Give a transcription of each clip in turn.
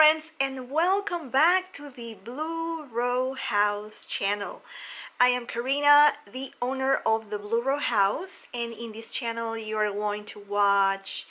friends, and welcome back to the Blue Row House channel. I am Karina, the owner of the Blue Row House, and in this channel you are going to watch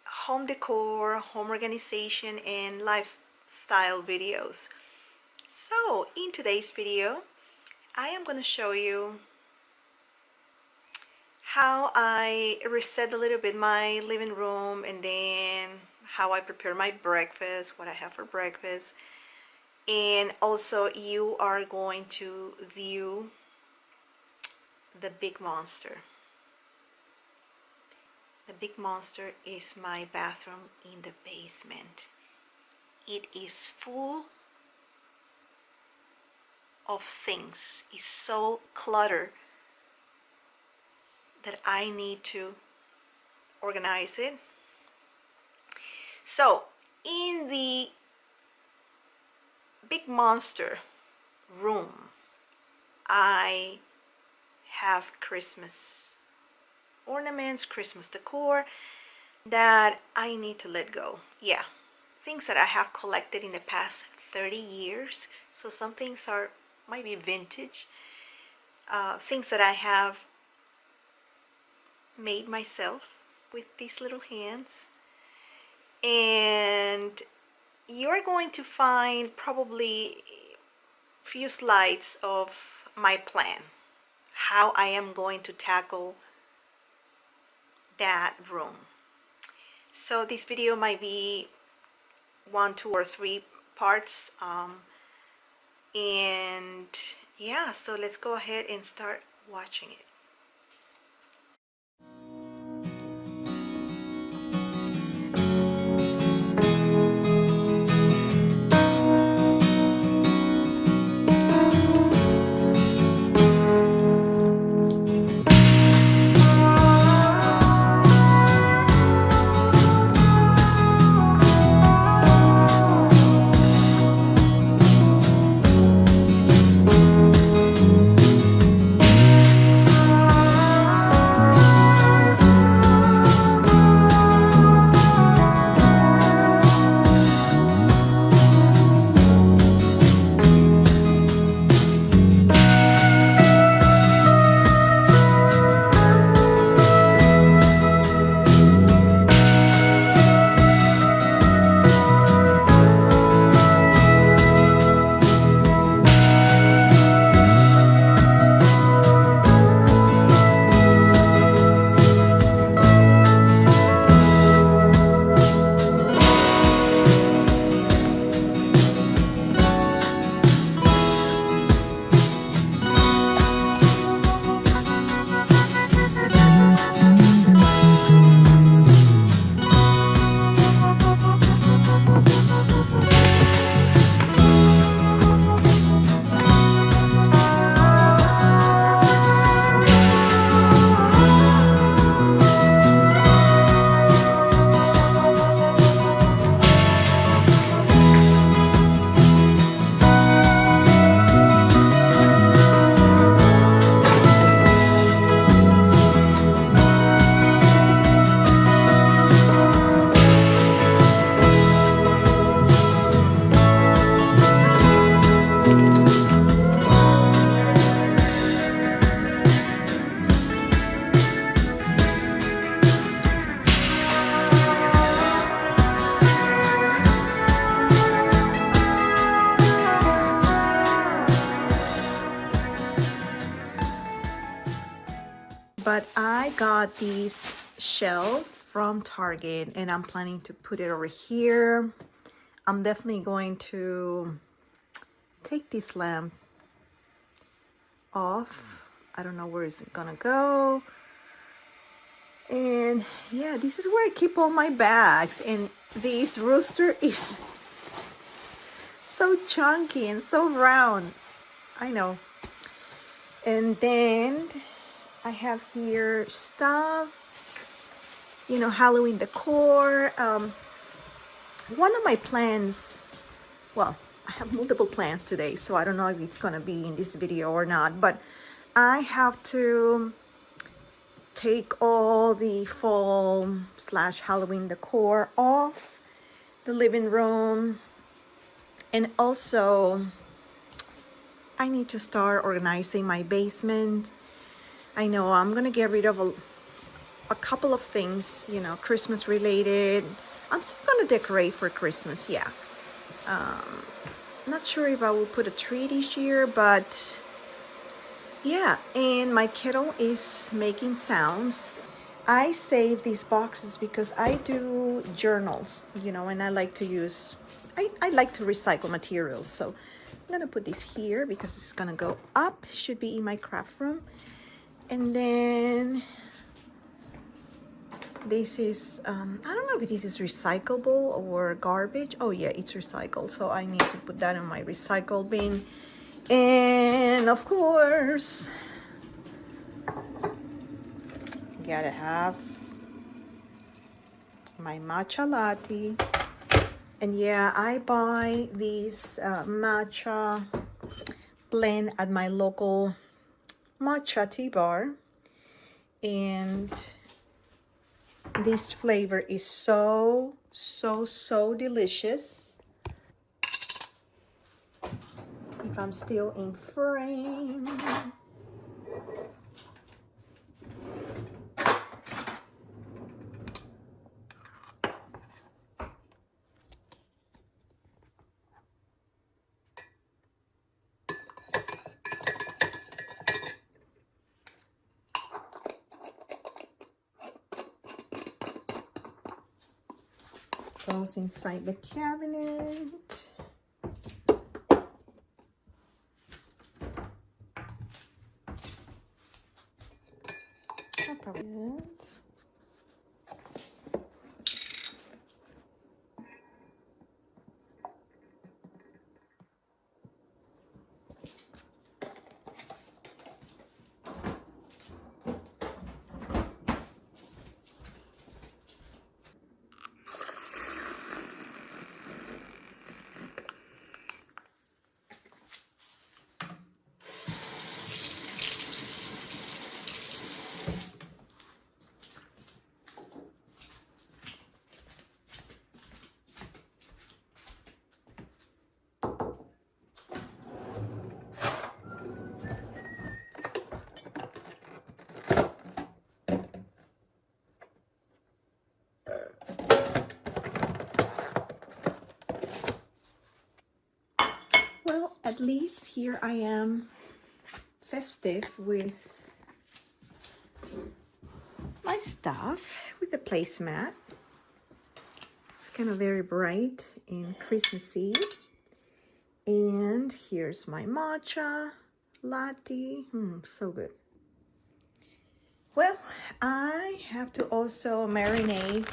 home decor, home organization, and lifestyle videos. So in today's video I am going to show you how I reset a little bit my living room, and then how I prepare my breakfast, what I have for breakfast. And also you are going to view the big monster. The big monster is my bathroom in the basement. It is full of things. It's so cluttered that I need to organize it. So in the big monster room, I have Christmas ornaments, Christmas decor that I need to let go. Yeah, things that I have collected in the past 30 years. So some things might be vintage, things that I have made myself with these little hands. And you're going to find probably a few slides of my plan, how I am going to tackle that room. So this video might be 1, 2, or 3 parts, and yeah, so let's go ahead and start watching it. But I got this shelf from Target and I'm planning to put it over here. I'm definitely going to take this lamp off. I don't know where it's gonna go. And yeah, this is where I keep all my bags. And this rooster is so chunky and so round. I know. And then I have here stuff, you know, Halloween decor. One of my plans, well, I have multiple plans today, so I don't know if it's gonna be in this video or not, but I have to take all the fall / Halloween decor off the living room. And also, I need to start organizing my basement. I know I'm gonna get rid of a couple of things, you know, Christmas related. I'm still gonna decorate for Christmas, yeah. Not sure if I will put a tree this year, but yeah. And my kettle is making sounds. I save these boxes because I do journals, you know, and I like to use, I like to recycle materials. So I'm gonna put this here because it's gonna go up, should be in my craft room. And then this is, I don't know if this is recyclable or garbage. Oh yeah, it's recycled. So I need to put that in my recycle bin. And of course, gotta have my matcha latte. And yeah, I buy this matcha blend at my local matcha tea bar. And this flavor is so delicious. If I'm still in frame. Goes inside the cabinet. I'll probably it. Well, at least here I am festive with my stuff, with the placemat. It's kind of very bright and Christmassy. And here's my matcha latte. So good. Well, I have to also marinate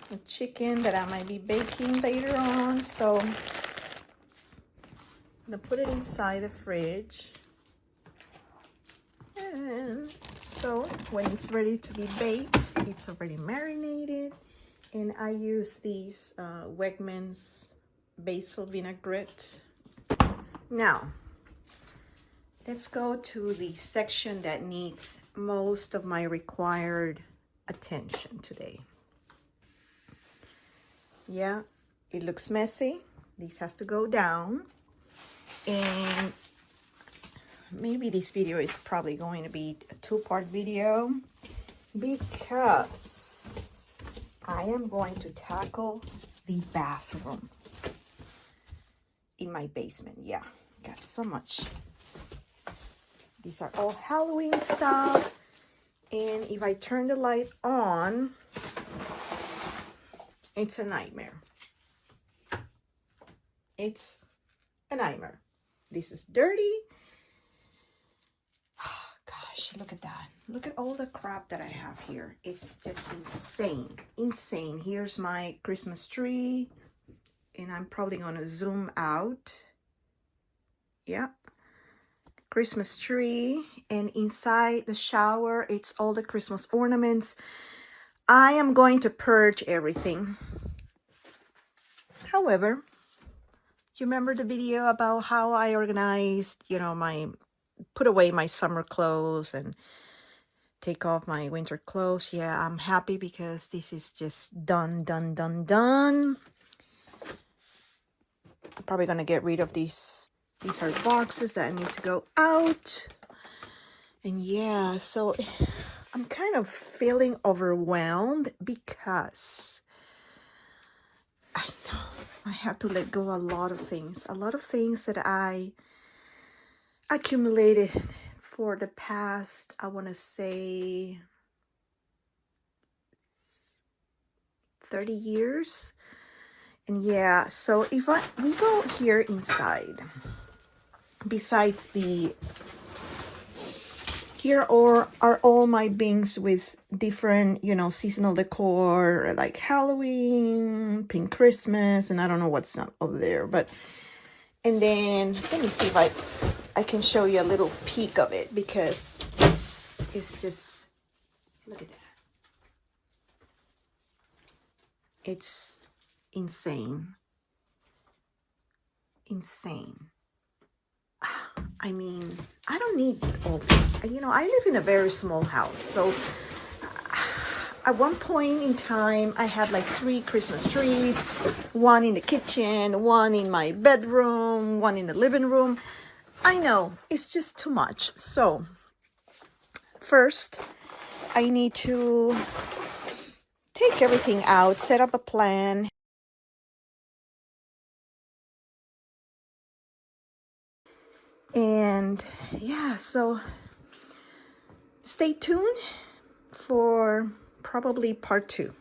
the chicken that I might be baking later on. So I'm gonna put it inside the fridge. And so when it's ready to be baked, it's already marinated. And I use these Wegmans basil vinaigrette. Now, let's go to the section that needs most of my required attention today. Yeah, it looks messy. This has to go down. And maybe this video is probably going to be a two-part video because I am going to tackle the bathroom in my basement. Yeah, got so much. These are all Halloween stuff. And if I turn the light on, it's a nightmare. It's a nightmare. This is dirty. Oh, gosh, look at that. Look at all the crap that I have here. It's just insane. Insane. Here's my Christmas tree. And I'm probably going to zoom out. Yep. Christmas tree. And inside the shower, it's all the Christmas ornaments. I am going to purge everything. However, you remember the video about how I organized, you know, put away my summer clothes and take off my winter clothes. Yeah, I'm happy because this is just done. I'm probably gonna get rid of these. These are boxes that I need to go out. And yeah, so I'm kind of feeling overwhelmed because I know I have to let go a lot of things that I accumulated for the past, I want to say 30 years. And yeah, so if we go here inside, besides here are all my bins with different, seasonal decor, like Halloween, pink Christmas, and I don't know what's not over there. But, and then let me see if I can show you a little peek of it, because it's just, look at that. It's insane. I mean, I don't need all this. I live in a very small house. So at one point in time, I had like 3 Christmas trees, one in the kitchen, one in my bedroom, one in the living room. I know, it's just too much. So first, I need to take everything out, set up a plan. And yeah, so stay tuned for probably part 2.